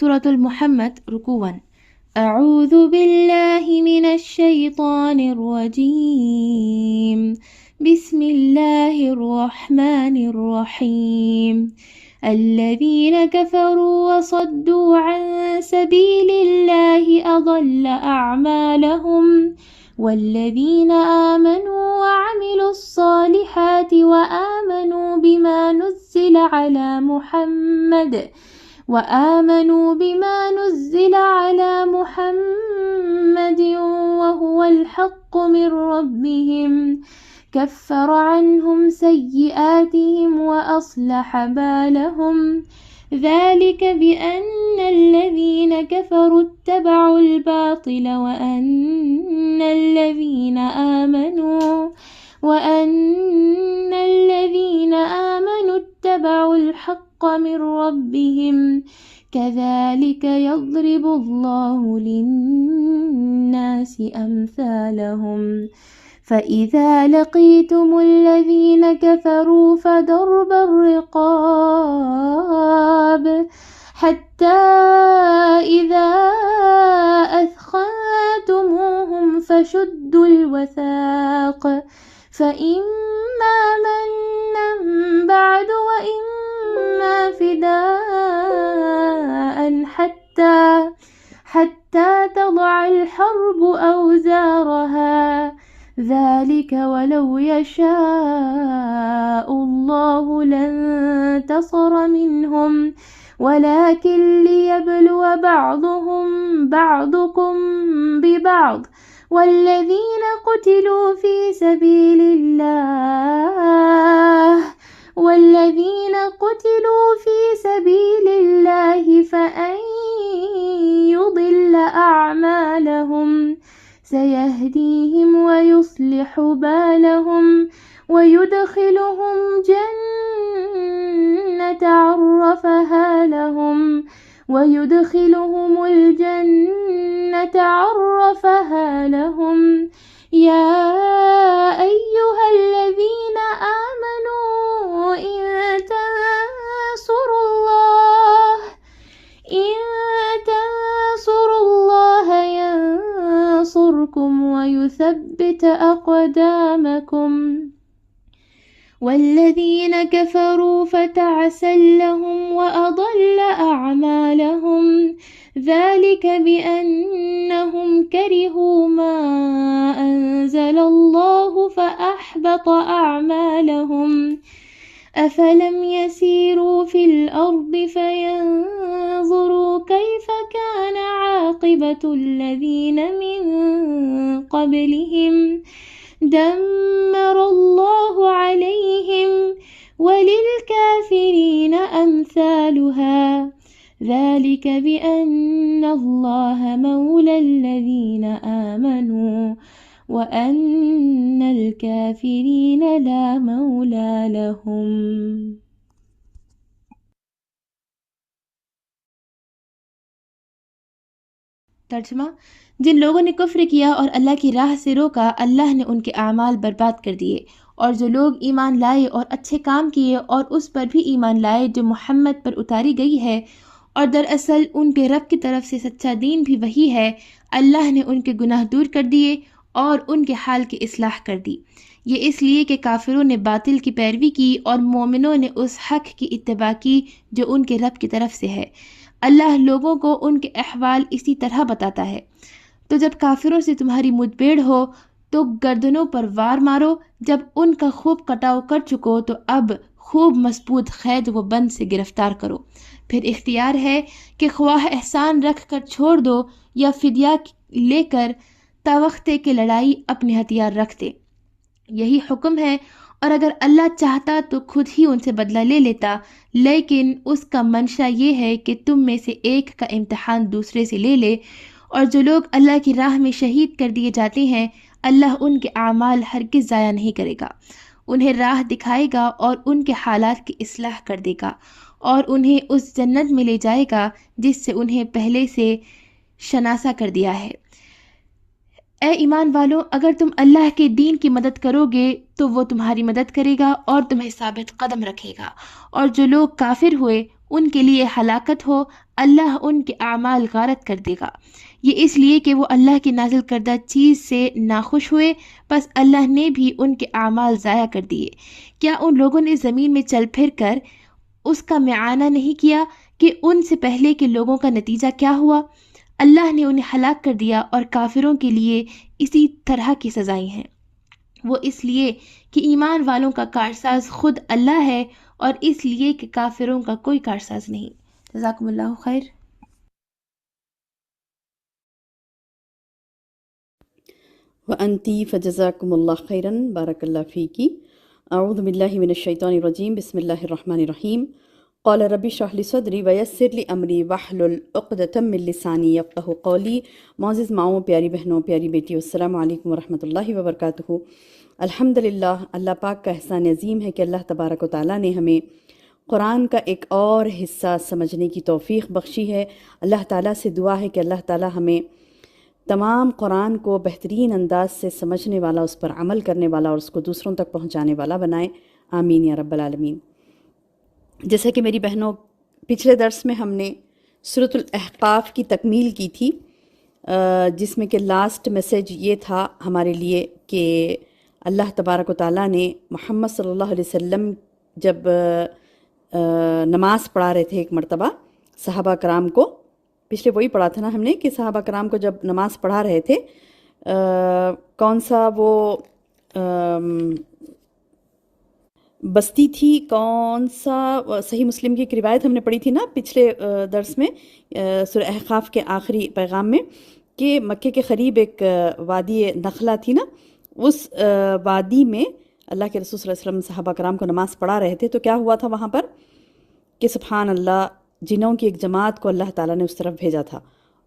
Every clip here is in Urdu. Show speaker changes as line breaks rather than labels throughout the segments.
سورة المحمد رکوع 1 اعوذ باللہ من الشیطان الرجیم بسم اللہ الرحمن الرحیم الذین كفروا وصدوا عن سبیل اللہ اضل اعمالهم والذین آمنوا وعملوا الصالحات وآمنوا بما نزل على محمد وهو الحق من ربهم كفر عنهم سيئاتهم وأصلح بالهم ذلك بأن الذين كفروا اتبعوا الباطل وأن الذين آمنوا اتبعوا الحق من ربهم كذلك يضرب الله للناس أمثالهم فإذا لقيتم الذين كفروا فضرب الرقاب حتى إذا أثخنتموهم فشدوا الوثاق فإما منا بعد وإما فداء حتى تضع الحرب أوزارها ذلك ولو يشاء الله لانتصر منهم ولكن ليبلو بعضكم ببعض والذين قتلوا في سبيل الله فأن يضل أعمالهم سيهديهم ويصلح بالهم ويدخلهم الجنة عرفها لهم يا أيها الذين آمنوا إن تنصروا الله ينصركم ويثبت أقدامكم والذين كفروا فتعسا لهم وأضل أعمالهم ذلك بأنهم كرهوا ما أنزل الله فأحبط أعمالهم أفلم يسيروا في الأرض فينظروا كيف كان عاقبة الذين من قبلهم دمر الله عليهم وللكافرين أمثالها ذلك بأن الله مولى الذين آمنوا وأن الكافرين لا مولى لهم.
ترجمہ: جن لوگوں نے کفر کیا اور اللہ کی راہ سے روکا، اللہ نے ان کے اعمال برباد کر دیے، اور جو لوگ ایمان لائے اور اچھے کام کیے اور اس پر بھی ایمان لائے جو محمد پر اتاری گئی ہے اور دراصل ان کے رب کی طرف سے سچا دین بھی وہی ہے، اللہ نے ان کے گناہ دور کر دیے اور ان کے حال کی اصلاح کر دی. یہ اس لیے کہ کافروں نے باطل کی پیروی کی اور مومنوں نے اس حق کی اتباع کی جو ان کے رب کی طرف سے ہے. اللہ لوگوں کو ان کے احوال اسی طرح بتاتا ہے. تو جب کافروں سے تمہاری مدبیڑ ہو تو گردنوں پر وار مارو، جب ان کا خوب کٹاؤ کر چکو تو اب خوب مضبوط قید و بند سے گرفتار کرو. پھر اختیار ہے کہ خواہ احسان رکھ کر چھوڑ دو یا فدیہ لے کر تاوقتے کے لڑائی اپنے ہتھیار رکھ دے. یہی حکم ہے، اور اگر اللہ چاہتا تو خود ہی ان سے بدلہ لے لیتا، لیکن اس کا منشا یہ ہے کہ تم میں سے ایک کا امتحان دوسرے سے لے لے. اور جو لوگ اللہ کی راہ میں شہید کر دیے جاتے ہیں، اللہ ان کے اعمال ہرگز ضائع نہیں کرے گا، انہیں راہ دکھائے گا اور ان کے حالات کی اصلاح کر دے گا اور انہیں اس جنت میں لے جائے گا جس سے انہیں پہلے سے شناسا کر دیا ہے. اے ایمان والو، اگر تم اللہ کے دین کی مدد کرو گے تو وہ تمہاری مدد کرے گا اور تمہیں ثابت قدم رکھے گا، اور جو لوگ کافر ہوئے ان کے لیے ہلاکت ہو، اللہ ان کے اعمال غارت کر دے گا۔ یہ اس لیے کہ وہ اللہ کی نازل کردہ چیز سے ناخوش ہوئے، پس اللہ نے بھی ان کے اعمال ضائع کر دیے۔ کیا ان لوگوں نے زمین میں چل پھر کر اس کا معائنہ نہیں کیا کہ ان سے پہلے کے لوگوں کا نتیجہ کیا ہوا؟ اللہ نے انہیں ہلاک کر دیا، اور کافروں کے لیے اسی طرح کی سزائیں ہیں۔ وہ اس لیے کہ ایمان والوں کا کارساز خود اللہ ہے، اور اس لیے کہ کافروں کا کوئی کارساز نہیں۔ جزاکم اللہ خیر۔
وأنتی فجزاکم اللہ خیرا، بارک اللہ فیکی۔ اعوذ باللہ من الشیطان الرجیم، بسم اللہ الرحمن الرحیم۔ قال رب اشرح لی صدری ویسر لی امری واحلل عقدۃ من لسانی یفقہوا قولی۔ معزز ماؤں، پیاری بہنوں، پیاری بیٹیوں، السلام علیکم ورحمۃ اللہ وبرکاتہ۔ الحمدللہ، اللہ پاک کا احسان عظیم ہے کہ اللہ تبارک و تعالیٰ نے ہمیں قرآن کا ایک اور حصہ سمجھنے کی توفیق بخشی ہے۔ اللہ تعالیٰ سے دعا ہے کہ اللہ تعالیٰ ہمیں تمام قرآن کو بہترین انداز سے سمجھنے والا، اس پر عمل کرنے والا اور اس کو دوسروں تک پہنچانے والا بنائے، آمین یا رب العالمین۔ جیسا کہ میری بہنوں، پچھلے درس میں ہم نے سورۃ الاحقاف کی تکمیل کی تھی، جس میں کہ لاسٹ میسیج یہ تھا ہمارے لیے کہ اللہ تبارک و تعالیٰ نے محمد صلی اللہ علیہ وسلم جب نماز پڑھا رہے تھے ایک مرتبہ صحابہ کرام کو، پچھلے وہی پڑھا تھا نا ہم نے کہ صحابہ کرام کو جب نماز پڑھا رہے تھے، کون سا وہ بستی تھی، کون سا صحیح مسلم کی ایک روایت ہم نے پڑھی تھی نا پچھلے درس میں، سورہ احقاف کے آخری پیغام میں، کہ مکے کے قریب ایک وادی نخلا تھی نا، اس وادی میں اللہ کے رسول صلی اللہ علیہ وسلم صحابہ کرام کو نماز پڑھا رہے تھے۔ تو کیا ہوا تھا وہاں پر کہ سبحان اللہ، جنوں کی ایک جماعت کو اللہ تعالیٰ نے اس طرف بھیجا تھا،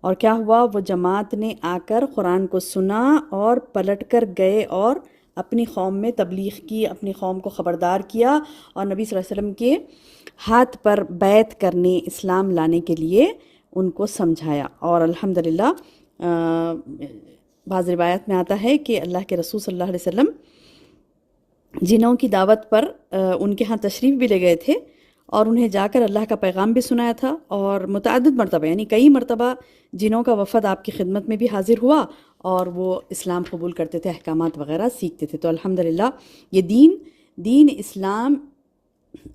اور کیا ہوا، وہ جماعت نے آ کر قرآن کو سنا اور پلٹ کر گئے اور اپنی قوم میں تبلیغ کی، اپنی قوم کو خبردار کیا، اور نبی صلی اللہ علیہ وسلم کے ہاتھ پر بیعت کرنے، اسلام لانے کے لیے ان کو سمجھایا۔ اور الحمدللہ بعض روایت میں آتا ہے کہ اللہ کے رسول صلی اللہ علیہ وسلم جنوں کی دعوت پر ان کے ہاں تشریف بھی لے گئے تھے، اور انہیں جا کر اللہ کا پیغام بھی سنایا تھا، اور متعدد مرتبہ یعنی کئی مرتبہ جنوں کا وفد آپ کی خدمت میں بھی حاضر ہوا، اور وہ اسلام قبول کرتے تھے، احکامات وغیرہ سیکھتے تھے۔ تو الحمدللہ یہ دین اسلام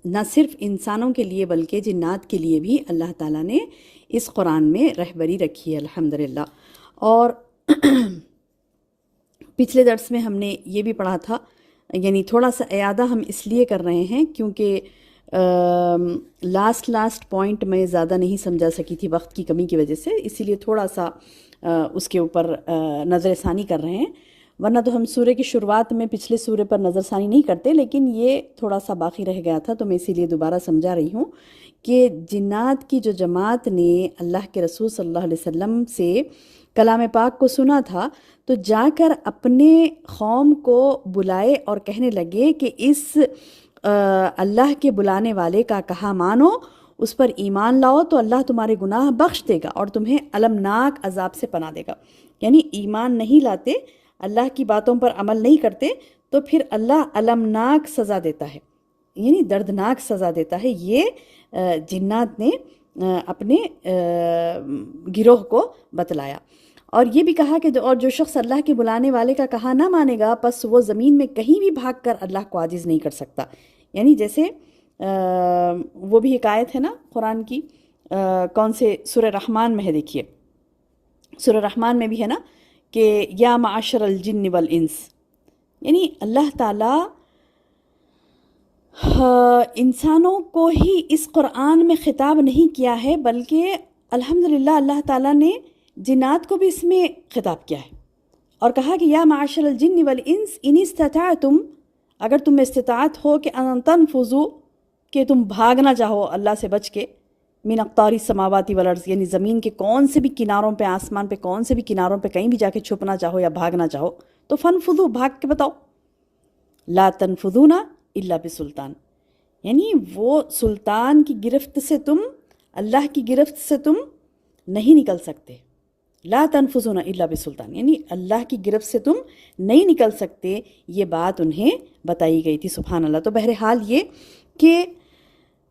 نہ صرف انسانوں کے لیے بلکہ جنات کے لیے بھی اللہ تعالیٰ نے اس قرآن میں رہبری رکھی ہے، الحمدللہ۔ اور پچھلے درس میں ہم نے یہ بھی پڑھا تھا، یعنی تھوڑا سا اعادہ ہم اس لیے کر رہے ہیں کیونکہ لاسٹ پوائنٹ میں زیادہ نہیں سمجھا سکی تھی وقت کی کمی کی وجہ سے، اسی لیے تھوڑا سا اس کے اوپر نظر ثانی کر رہے ہیں، ورنہ تو ہم سورہ کی شروعات میں پچھلے سورہ پر نظر ثانی نہیں کرتے، لیکن یہ تھوڑا سا باقی رہ گیا تھا، تو میں اسی لیے دوبارہ سمجھا رہی ہوں کہ جنات کی جو جماعت نے اللہ کے رسول صلی اللہ علیہ وسلم سے کلام پاک کو سنا تھا، تو جا کر اپنے قوم کو بلائے اور کہنے لگے کہ اس اللہ کے بلانے والے کا کہا مانو، اس پر ایمان لاؤ تو اللہ تمہارے گناہ بخش دے گا اور تمہیں المناک عذاب سے پناہ دے گا۔ یعنی ایمان نہیں لاتے، اللہ کی باتوں پر عمل نہیں کرتے، تو پھر اللہ المناک سزا دیتا ہے، یعنی دردناک سزا دیتا ہے۔ یہ جنات نے اپنے گروہ کو بتلایا، اور یہ بھی کہا کہ جو شخص اللہ کے بلانے والے کا کہا نہ مانے گا، پس وہ زمین میں کہیں بھی بھاگ کر اللہ کو عاجز نہیں کر سکتا۔ یعنی جیسے وہ بھی ایک آیت ہے نا قرآن کی، کون سے سورہ رحمان میں ہے، دیکھیے سورہ رحمان میں بھی ہے نا کہ یا معاشر الجن والانس، یعنی اللہ تعالیٰ انسانوں کو ہی اس قرآن میں خطاب نہیں کیا ہے، بلکہ الحمدللہ اللہ تعالیٰ نے جنات کو بھی اس میں خطاب کیا ہے، اور کہا کہ یا معاشر الجن والانس ان استطعتم، اگر تم میں استطاعت ہو کہ ان تنفذوا، کہ تم بھاگنا چاہو اللہ سے بچ کے، من اقطار السماوات والارض، یعنی زمین کے کون سے بھی کناروں پہ، آسمان پہ کون سے بھی کناروں پہ کہیں بھی جا کے چھپنا چاہو یا بھاگنا چاہو تو فانفذوا، بھاگ کے بتاؤ۔ لا تنفذون الا بسلطان، یعنی وہ سلطان کی گرفت سے تم، اللہ کی گرفت سے تم نہیں نکل سکتے۔ لا تنفذون الا بسلطان، یعنی اللہ کی گرفت سے تم نہیں نکل سکتے، یہ بات انہیں بتائی گئی تھی، سبحان اللہ۔ تو بہرحال یہ کہ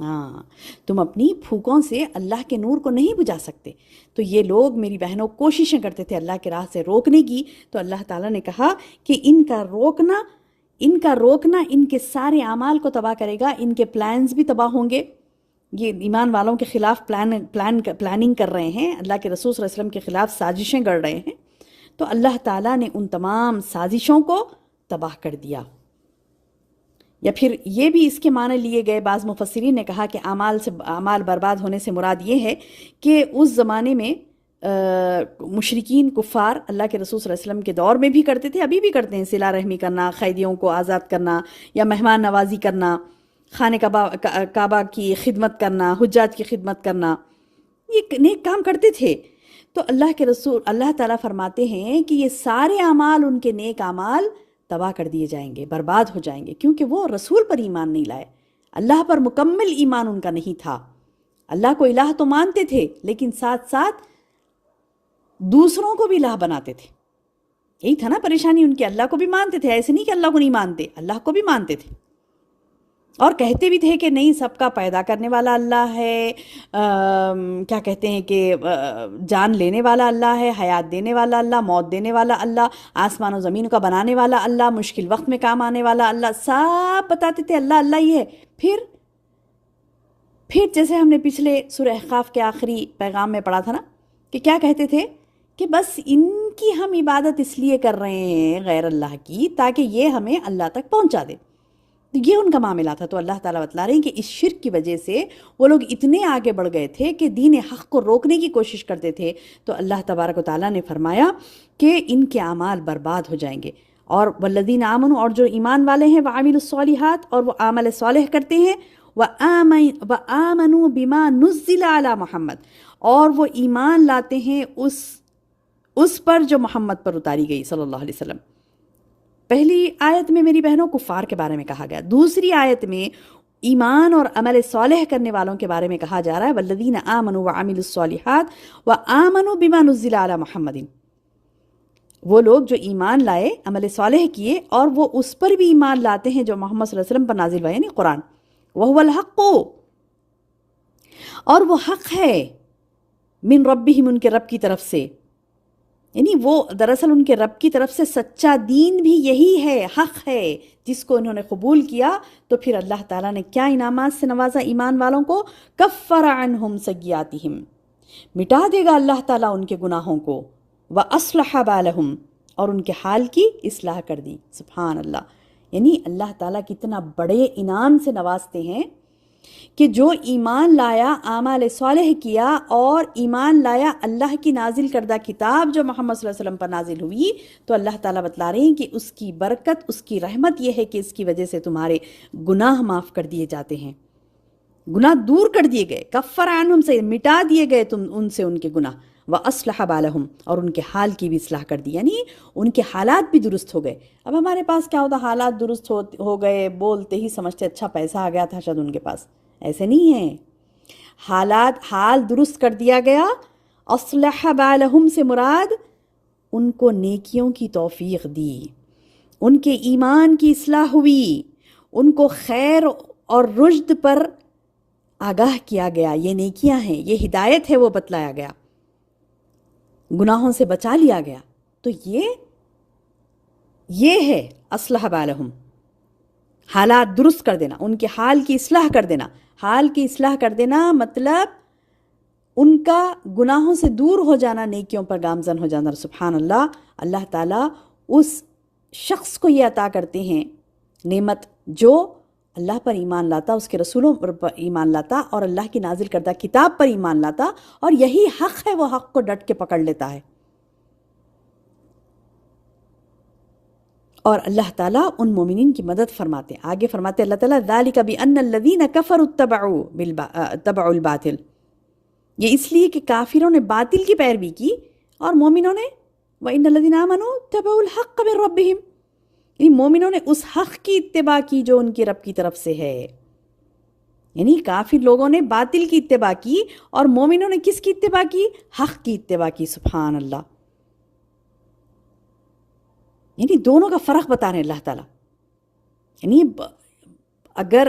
ہاں، تم اپنی پھوکوں سے اللہ کے نور کو نہیں بجھا سکتے. تو یہ لوگ میری بہنوں کوششیں کرتے تھے اللہ کے راہ سے روکنے کی، تو اللہ تعالیٰ نے کہا کہ ان کا روکنا ان کے سارے اعمال کو تباہ کرے گا، ان کے پلانز بھی تباہ ہوں گے. یہ ایمان والوں کے خلاف پلاننگ کر رہے ہیں، اللہ کے رسول صلی اللہ علیہ وسلم کے خلاف سازشیں گڑھ رہے ہیں. تو اللہ تعالیٰ نے ان تمام سازشوں کو تباہ کر دیا. یا پھر یہ بھی اس کے معنی لیے گئے، بعض مفسرین نے کہا کہ اعمال برباد ہونے سے مراد یہ ہے کہ اس زمانے میں مشرکین کفار اللہ کے رسول صلی اللہ علیہ وسلم کے دور میں بھی کرتے تھے، ابھی بھی کرتے ہیں، صلہ رحمی کرنا، قیدیوں کو آزاد کرنا، یا مہمان نوازی کرنا، خانہ کعبہ کی خدمت کرنا، حجاج کی خدمت کرنا، یہ نیک کام کرتے تھے. تو اللہ تعالیٰ فرماتے ہیں کہ یہ سارے اعمال، ان کے نیک اعمال تباہ کر دیے جائیں گے، برباد ہو جائیں گے، کیونکہ وہ رسول پر ایمان نہیں لائے، اللہ پر مکمل ایمان ان کا نہیں تھا. اللہ کو الہ تو مانتے تھے، لیکن ساتھ ساتھ دوسروں کو بھی الہ بناتے تھے. یہی تھا نا پریشانی ان کی، اللہ کو بھی مانتے تھے، ایسے نہیں کہ اللہ کو نہیں مانتے، اللہ کو بھی مانتے تھے، اور کہتے بھی تھے کہ نہیں، سب کا پیدا کرنے والا اللہ ہے، کیا کہتے ہیں کہ جان لینے والا اللہ ہے، حیات دینے والا اللہ، موت دینے والا اللہ، آسمان و زمین کا بنانے والا اللہ، مشکل وقت میں کام آنے والا اللہ، سب بتاتے تھے اللہ اللہ ہی ہے. پھر جیسے ہم نے پچھلے سورہ احقاف کے آخری پیغام میں پڑھا تھا نا، کہ کیا کہتے تھے کہ بس ان کی ہم عبادت اس لیے کر رہے ہیں غیر اللہ کی، تاکہ یہ ہمیں اللہ تک پہنچا دے. تو یہ ان کا معاملہ تھا. تو اللہ تعالیٰ بتلا رہے ہیں کہ اس شرک کی وجہ سے وہ لوگ اتنے آگے بڑھ گئے تھے کہ دین حق کو روکنے کی کوشش کرتے تھے. تو اللہ تبارک و تعالیٰ نے فرمایا کہ ان کے اعمال برباد ہو جائیں گے. اور والذین آمنوا، اور جو ایمان والے ہیں، وعملوا الصالحات، اور وہ عمل صالح کرتے ہیں، وآمنوا بما نزل علی محمد، اور وہ ایمان لاتے ہیں اس پر جو محمد پر اتاری گئی صلی اللہ علیہ وسلم. پہلی آیت میں میری بہنوں کفار کے بارے میں کہا گیا، دوسری آیت میں ایمان اور عمل صالح کرنے والوں کے بارے میں کہا جا رہا ہے، والذین آمنوا وعملوا الصالحات وآمنوا بما نزل علی محمد. وہ لوگ جو ایمان لائے، عمل صالح کیے، اور وہ اس پر بھی ایمان لاتے ہیں جو محمد صلی اللہ علیہ وسلم پر نازل ہوا، یعنی قرآن. وَهُوَ الْحَقُّ، اور وہ حق ہے، من ربہم، ان کے رب کی طرف سے، یعنی وہ دراصل ان کے رب کی طرف سے سچا دین بھی یہی ہے، حق ہے، جس کو انہوں نے قبول کیا. تو پھر اللہ تعالیٰ نے کیا انعامات سے نوازا ایمان والوں کو؟ کفر عنہم سیئاتہم، مٹا دے گا اللہ تعالیٰ ان کے گناہوں کو، واصلح بالہم، اور ان کے حال کی اصلاح کر دی. سبحان اللہ. یعنی اللہ تعالیٰ کتنا بڑے انعام سے نوازتے ہیں کہ جو ایمان لایا، اعمال صالح کیا، اور ایمان لایا اللہ کی نازل کردہ کتاب جو محمد صلی اللہ علیہ وسلم پر نازل ہوئی، تو اللہ تعالیٰ بتلا رہے ہیں کہ اس کی برکت، اس کی رحمت یہ ہے کہ اس کی وجہ سے تمہارے گناہ معاف کر دیے جاتے ہیں، گناہ دور کر دیے گئے، کفر عنہم سے مٹا دیے گئے تم ان سے ان کے گناہ، وَأَصْلَحَ بَالَهُمْ، اور ان کے حال کی بھی اصلاح کر دی، یعنی ان کے حالات بھی درست ہو گئے. اب ہمارے پاس کیا ہوتا، حالات درست ہو گئے، بولتے ہی سمجھتے اچھا پیسہ آ گیا تھا شاید ان کے پاس. ایسے نہیں ہیں. حال درست کر دیا گیا. اصلح بالہم سے مراد ان کو نیکیوں کی توفیق دی، ان کے ایمان کی اصلاح ہوئی، ان کو خیر اور رشد پر آگاہ کیا گیا. یہ نیکیاں ہیں، یہ ہدایت ہے، وہ بتلایا گیا، گناہوں سے بچا لیا گیا. تو یہ ہے اصلح بالہم، حالات درست کر دینا، ان کے حال کی اصلاح کر دینا. حال کی اصلاح کر دینا مطلب ان کا گناہوں سے دور ہو جانا، نیکیوں پر گامزن ہو جانا. سبحان اللہ. اللہ تعالیٰ اس شخص کو یہ عطا کرتے ہیں نعمت جو اللہ پر ایمان لاتا، اس کے رسولوں پر ایمان لاتا، اور اللہ کی نازل کردہ کتاب پر ایمان لاتا، اور یہی حق ہے، وہ حق کو ڈٹ کے پکڑ لیتا ہے. اور اللہ تعالیٰ ان مومنین کی مدد فرماتے ہیں. آگے فرماتے اللہ تعالیٰ ذَلِكَ بِأَنَّ الَّذِينَ كَفَرُوا اتَّبَعُوا الْبَاطِلَ، یہ اس لیے کہ کافروں نے باطل کی پیروی کی، اور مومنوں نے وَإِنَّ الَّذِينَ آمَنُوا اتَّبَعُوا الْحَقَّ مِن رَبِّهِمْ، یعنی مومنوں نے اس حق کی اتباع کی جو ان کی رب کی طرف سے ہے. یعنی کافر لوگوں نے باطل کی اتباع کی، اور مومنوں نے کس کی اتباع کی؟ حق کی اتباع کی. سبحان اللہ. یعنی دونوں کا فرق بتا رہے ہیں اللہ تعالیٰ. یعنی اگر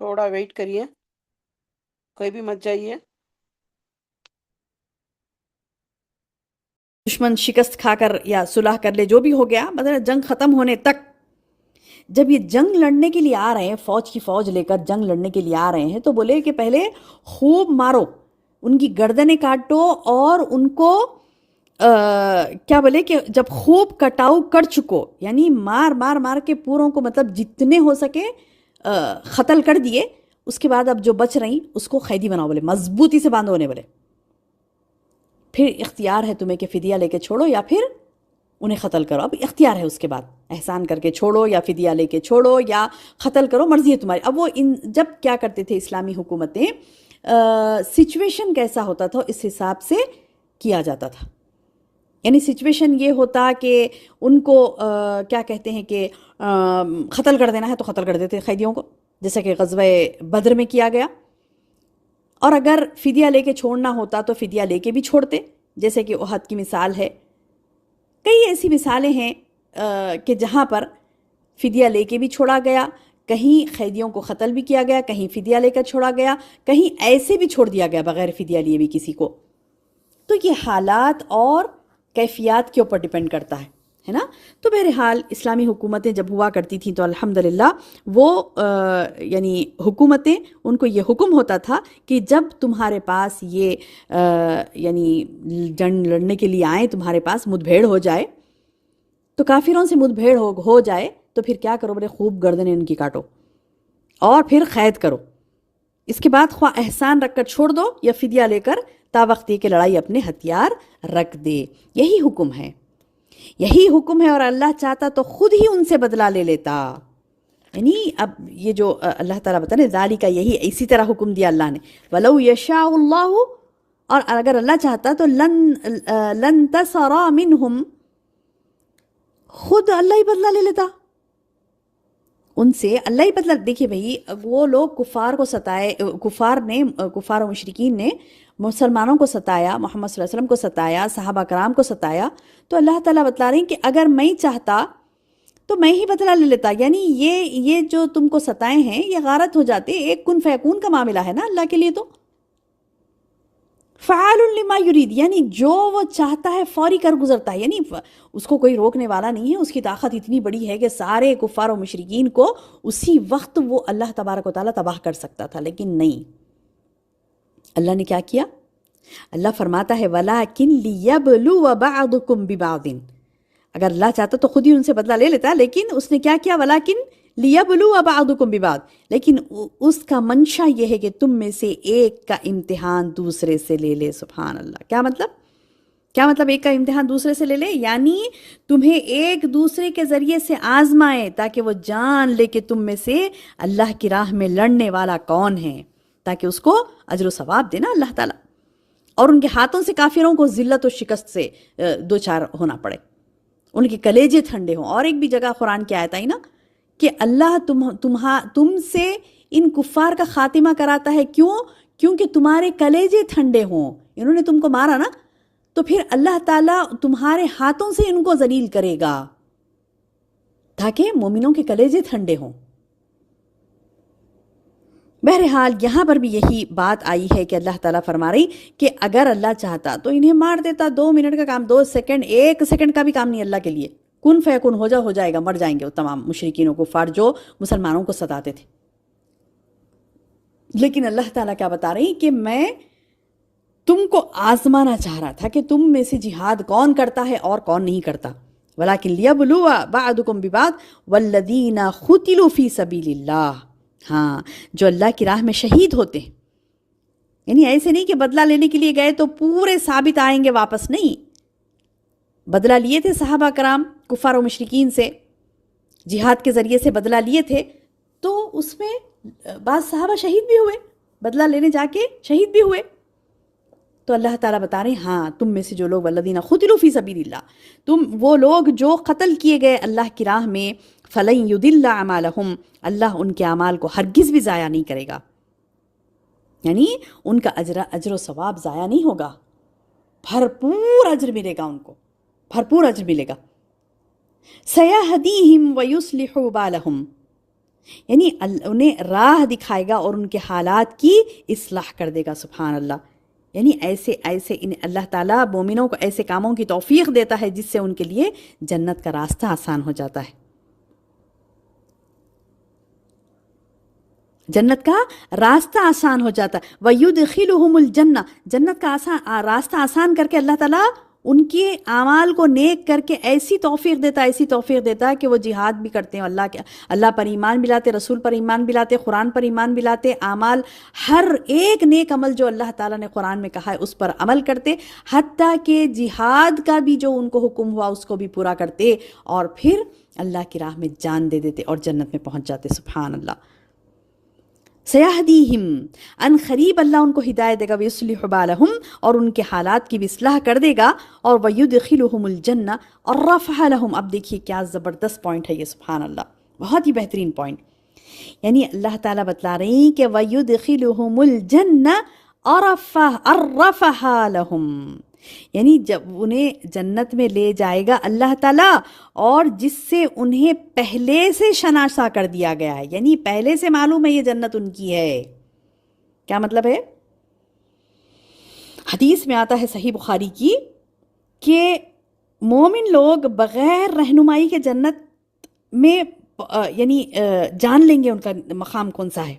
تھوڑا ویٹ کریے، کوئی بھی مت جائیے.
دشمن شکست کھا کر یا صلح کر لے، جو بھی ہو گیا، مطلب جنگ ختم ہونے تک جب یہ جنگ لڑنے کے لیے آ رہے ہیں، فوج کی فوج لے کر جنگ لڑنے کے لیے آ رہے ہیں، تو بولے کہ پہلے خوب مارو، ان کی گردنیں کاٹو، اور ان کو کیا بولے کہ جب خوب کٹاؤ کر چکو، یعنی مار مار مار کے پوروں کو مطلب جتنے ہو سکے قتل کر دیے، اس کے بعد اب جو بچ رہی اس کو قیدی بناؤ، بولے مضبوطی سے باندھو انہیں، بولے پھر اختیار ہے تمہیں کہ فدیہ لے کے چھوڑو یا پھر انہیں قتل کرو. اب اختیار ہے اس کے بعد، احسان کر کے چھوڑو یا فدیہ لے کے چھوڑو یا قتل کرو، مرضی ہے تمہاری. اب وہ جب کیا کرتے تھے اسلامی حکومتیں، سچویشن کیسا ہوتا تھا اس حساب سے کیا جاتا تھا. یعنی سچویشن یہ ہوتا کہ ان کو کیا کہتے ہیں کہ قتل کر دینا ہے تو قتل کر دیتے قیدیوں کو، جیسا کہ غزوہ بدر میں کیا گیا. اور اگر فدیہ لے کے چھوڑنا ہوتا تو فدیہ لے کے بھی چھوڑتے، جیسے کہ احد کی مثال ہے. کئی ایسی مثالیں ہیں کہ جہاں پر فدیہ لے کے بھی چھوڑا گیا، کہیں قیدیوں کو قتل بھی کیا گیا، کہیں فدیہ لے کر چھوڑا گیا، کہیں ایسے بھی چھوڑ دیا گیا بغیر فدیہ لیے بھی کسی کو. تو یہ حالات اور کیفیات کے اوپر ڈیپینڈ کرتا ہے نا. تو بہرحال اسلامی حکومتیں جب ہوا کرتی تھیں تو الحمدللہ وہ یعنی حکومتیں، ان کو یہ حکم ہوتا تھا کہ جب تمہارے پاس یہ یعنی جنگ لڑنے کے لیے آئیں، تمہارے پاس مدبھیڑ ہو جائے، تو کافروں سے مدبھیڑ ہو جائے تو پھر کیا کرو، بڑے خوب گردنیں ان کی کاٹو اور پھر قید کرو. اس کے بعد خواہ احسان رکھ کر چھوڑ دو یا فدیہ لے کر تا وقت یہ کہ لڑائی اپنے ہتھیار رکھ دے. یہی حکم ہے، یہی حکم ہے. اور اللہ چاہتا تو خود ہی ان سے بدلہ لے لیتا. یعنی اب یہ جو اللہ تعالیٰ بتا رہے ذالک کا، یہی اسی طرح حکم دیا اللہ نے، وَلَوْ يَشَاءُ اللَّهُ، اور اگر اللہ چاہتا تو لن تصر منہم، خود اللہ ہی بدلہ لے لیتا ان سے. اللہ ہی بدلہ. دیکھیے بھائی، وہ لوگ کفار کو ستائے، کفار و مشرکین نے مسلمانوں کو ستایا، محمد صلی اللہ علیہ وسلم کو ستایا، صحابہ کرام کو ستایا. تو اللہ تعالیٰ بتلا رہے ہیں کہ اگر میں چاہتا تو میں ہی بدلہ لے لیتا. یعنی یہ جو تم کو ستائے ہیں یہ غارت ہو جاتے. ایک کن فیکون کا معاملہ ہے نا اللہ کے لیے. تو فعال لما یرید، یعنی جو وہ چاہتا ہے فوری کر گزرتا ہے. یعنی اس کو کوئی روکنے والا نہیں ہے. اس کی طاقت اتنی بڑی ہے کہ سارے کفار و مشرکین کو اسی وقت وہ اللہ تبارک و تعالیٰ تباہ کر سکتا تھا، لیکن نہیں. اللہ نے کیا کیا؟ اللہ فرماتا ہے وَلَكِنْ لِيَبْلُوَ بَعْضُكُمْ بِبَعْضٍ. اگر اللہ چاہتا تو خود ہی ان سے بدلہ لے لیتا، لیکن اس نے کیا کیا؟ وَلَكِنْ لِيَبْلُوَ بَعْضُكُمْ بِبَعْضٍ. لیکن اس کا منشا یہ ہے کہ تم میں سے ایک کا امتحان دوسرے سے لے لے. سبحان اللہ. کیا مطلب ایک کا امتحان دوسرے سے لے لے؟ یعنی تمہیں ایک دوسرے کے ذریعے سے آزمائے تاکہ وہ جان لے کہ تم میں سے اللہ کی راہ میں لڑنے والا کون ہے، تاکہ اس کو اجر و ثواب دینا اللہ تعالیٰ، اور ان کے ہاتھوں سے کافروں کو ذلت و شکست سے دوچار ہونا پڑے، ان کے کلیجے ٹھنڈے ہوں. اور ایک بھی جگہ قرآن کی آیت آئی نا کہ اللہ تم سے ان کفار کا خاتمہ کراتا ہے. کیونکہ تمہارے کلیجے ٹھنڈے ہوں. انہوں نے تم کو مارا نا، تو پھر اللہ تعالیٰ تمہارے ہاتھوں سے ان کو ذلیل کرے گا تاکہ مومنوں کے کلیجے ٹھنڈے ہوں. بہرحال یہاں پر بھی یہی بات آئی ہے کہ اللہ تعالیٰ فرما رہی کہ اگر اللہ چاہتا تو انہیں مار دیتا. 2 منٹ کا کام، 2 سیکنڈ، 1 سیکنڈ کا بھی کام نہیں اللہ کے لیے. کن فیکن ہو جائے گا، مر جائیں گے وہ تمام مشرکین و کفار جو مسلمانوں کو ستاتے تھے. لیکن اللہ تعالیٰ کیا بتا رہی کہ میں تم کو آزمانا چاہ رہا تھا کہ تم میں سے جہاد کون کرتا ہے اور کون نہیں کرتا. وَلَكِنْ لِيَبْلُوَ بَعْضُكُمْ بِبَعْضٍ وَالَّذِينَ قُتِلُوا فِي سَبِيلِ اللَّهِ. ہاں، جو اللہ کی راہ میں شہید ہوتے ہیں. یعنی ایسے نہیں کہ بدلہ لینے کے لیے گئے تو پورے ثابت آئیں گے واپس. نہیں، بدلہ لیے تھے صحابہ کرام کفار و مشرکین سے، جہاد کے ذریعے سے بدلہ لیے تھے، تو اس میں بعض صحابہ شہید بھی ہوئے، بدلہ لینے جا کے شہید بھی ہوئے. تو اللہ تعالیٰ بتا رہے ہیں ہاں تم میں سے جو لوگ والذین قتلوا فی سبیل اللہ، تم وہ لوگ جو قتل کیے گئے اللہ کی راہ میں، فلن یضل اعمالہم، اللہ ان کے اعمال کو ہرگز بھی ضائع نہیں کرے گا. یعنی ان کا اجر و ثواب ضائع نہیں ہوگا، بھرپور اجر ملے گا، ان کو بھرپور اجر ملے گا. سیہدیہم ویصلح بالہم، یعنی انہیں راہ دکھائے گا اور ان کے حالات کی اصلاح کر دے گا. سبحان اللہ. یعنی ایسے انہیں اللہ تعالیٰ مومنوں کو ایسے کاموں کی توفیق دیتا ہے جس سے ان کے لیے جنت کا راستہ آسان ہو جاتا ہے. جنت کا راستہ آسان ہو جاتا ہے. وَيُدْخِلُهُمُ الْجَنَّةَ. جنت کا راستہ آسان کر کے اللہ تعالیٰ ان کے اعمال کو نیک کر کے ایسی توفیق دیتا ہے کہ وہ جہاد بھی کرتے ہیں, اللہ پر ایمان بھی لاتے, رسول پر ایمان بھی لاتے, قرآن پر ایمان بھی لاتے, اعمال ہر ایک نیک عمل جو اللہ تعالیٰ نے قرآن میں کہا ہے اس پر عمل کرتے, حتیٰ کہ جہاد کا بھی جو ان کو حکم ہوا اس کو بھی پورا کرتے, اور پھر اللہ کی راہ میں جان دے دیتے اور جنت میں پہنچ جاتے. سبحان اللہ. سیہدیہم, ان قریب اللہ ان کو ہدایت دے گا, ویصلح بالہم, اور ان کے حالات کی بھی اصلاح کر دے گا, اور ویدخلہم الجنہ عرفہا لہم. اب دیکھیے کیا زبردست پوائنٹ ہے یہ. سبحان اللہ, بہت ہی بہترین پوائنٹ. یعنی اللہ تعالیٰ بتلا رہی ہیں کہ ویدخلہم الجنہ عرفہا لہم, یعنی جب انہیں جنت میں لے جائے گا اللہ تعالیٰ, اور جس سے انہیں پہلے سے شناسا کر دیا گیا ہے, یعنی پہلے سے معلوم ہے یہ جنت ان کی ہے. کیا مطلب ہے؟ حدیث میں آتا ہے صحیح بخاری کی کہ مومن لوگ بغیر رہنمائی کے جنت میں یعنی جان لیں گے ان کا مقام کون سا ہے.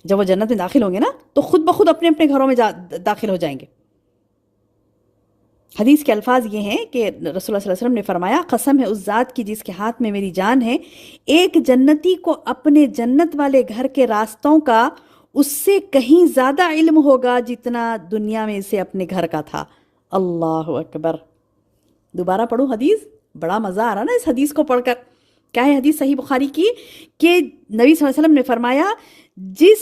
جب وہ جنت میں داخل ہوں گے نا تو خود بخود اپنے اپنے گھروں میں داخل ہو جائیں گے. حدیث کے الفاظ یہ ہیں کہ رسول اللہ صلی اللہ علیہ وسلم نے فرمایا, قسم ہے اس ذات کی جس کے ہاتھ میں میری جان ہے, ایک جنتی کو اپنے جنت والے گھر کے راستوں کا اس سے کہیں زیادہ علم ہوگا جتنا دنیا میں اسے اپنے گھر کا تھا. اللہ اکبر. دوبارہ پڑھوں حدیث, بڑا مزہ آ رہا نا اس حدیث کو پڑھ کر. کیا ہے حدیث صحیح بخاری کی کہ نبی صلی اللہ علیہ وسلم نے فرمایا, جس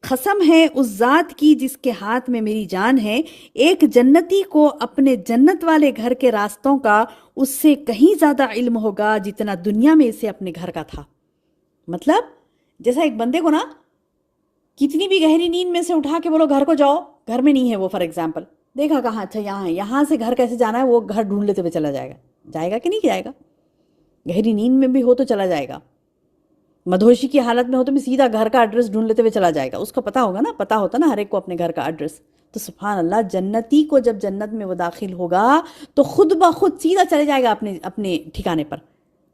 قسم ہے اس ذات کی جس کے ہاتھ میں میری جان ہے, ایک جنتی کو اپنے جنت والے گھر کے راستوں کا اس سے کہیں زیادہ علم ہوگا جتنا دنیا میں اسے اپنے گھر کا تھا. مطلب جیسا ایک بندے کو نا کتنی بھی گہری نیند میں سے اٹھا کے بولو گھر کو جاؤ, گھر میں نہیں ہے وہ, فار ایگزامپل دیکھا کہاں, اچھا یہاں ہے, یہاں سے گھر کیسے جانا ہے, وہ گھر ڈھونڈ لیتے ہوئے چلا جائے گا کہ نہیں جائے گا؟ گہری نیند میں بھی ہو تو چلا جائے گا, مدہوشی کی حالت میں ہو تو بھی سیدھا گھر کا ایڈریس ڈھونڈ لیتے ہوئے چلا جائے گا. اس کو پتا ہوگا نا, پتا ہوتا نا ہر ایک کو اپنے گھر کا ایڈریس. تو سبحان اللہ, جنتی کو جب جنت میں وہ داخل ہوگا تو خود بخود سیدھا چلے جائے گا اپنے ٹھکانے پر,